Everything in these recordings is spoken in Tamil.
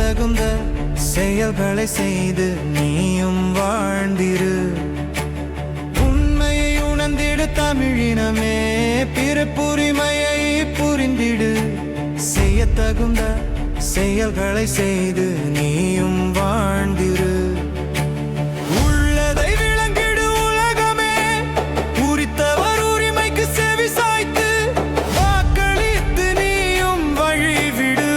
தகுந்த செயல்களை செய்து நீயும் வாழ்ந்திரு. உண்மையை உணர்ந்திடு தமிழினமே, பிறப்புரிமையை புரிந்திடு. செய்ய தகுந்த செயல்களை செய்து நீயும் வாழ்ந்திரு. உள்ளதை விளங்கிடு உலகமே, உரித்தவர் உரிமைக்கு செவி சாய்த்து வாக்களித்து நீயும் வழிவிடு.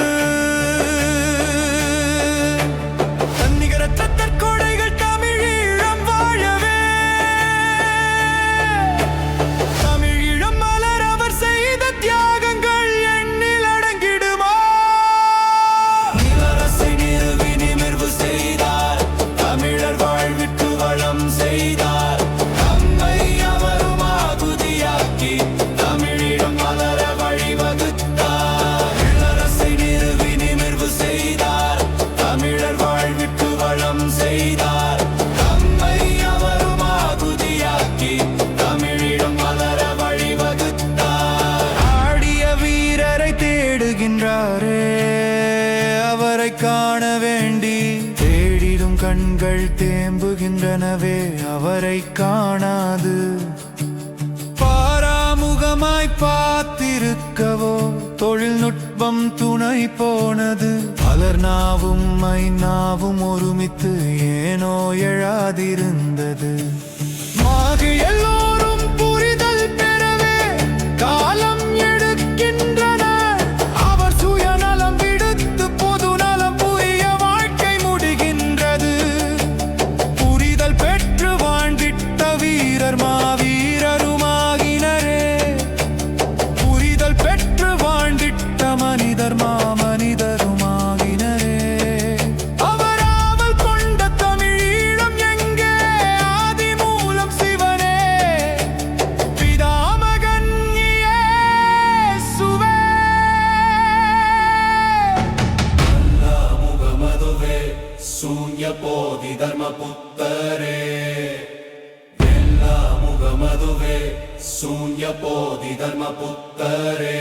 தன்னிகரற்ற தற்கொடைகள் தமிழீழம் வாழவே, தமிழீழம் மலர் அவர் செய்த தியாகங்கள் எண்ணில் அடங்கிடுமா. இளரசை நிறுவி நிமிர்வு செய்தார், தமிழர் வாழ்விற்கு வளம் செய்தார். தம்மை அவரும் ஆகுதியாக்கி தமிழீழம் மலர வழிவகுத்தார். இளரசை நிறுவி நிமிர்வு செய்தார், தமிழர் வாழ்விற்கு வளம் செய்தார். தம்மை அவரும் ஆகுதியாக்கி தமிழீழம் மலர வழிவகுத்தார். ஆடிய வீரரை தேடுகின்றாரே, அவரை காண வேண்டி தேடிடும் கண்கள் தேம்புகின்றனவே, அவரை காணாது. பாராமுகமாய் பார்த்திருக்கவோ தொழில்நுட்பம் துணை போனது. பலர் நாவும் நாவும் ஒருமித்து ஏனோ எழாதிருந்தது. எல்லோரும் புரிதல் பெறவே காலம் எடுக்கின்றனர். அவர் சுயநலம் விடுத்து பொது நலம் புரிய வாழ்க்கை முடிகின்றது. புரிதல் பெற்று வாழ்ந்திட்ட வீரர் மாவீரருமாகினரே, புரிதல் பெற்று வாழ்ந்திட்ட மனிதர் மாமனிதருமாகினரே. அவர் ஆவல் கொண்ட தமிழீழம் எங்கே, ஆதி மூலம் சிவனே, பிதாமகன் இயேசுவே. ಮುಗಮದುವೆ ಶೂನ್ಯ ಪೋದಿ ಧರ್ಮ ಪುತ್ತರೇ. ಎಲ್ಲ ಮುಗಮದುವೆ ಶೂನ್ಯ ಪೋದಿ ಧರ್ಮ ಪುತ್ತರೇ.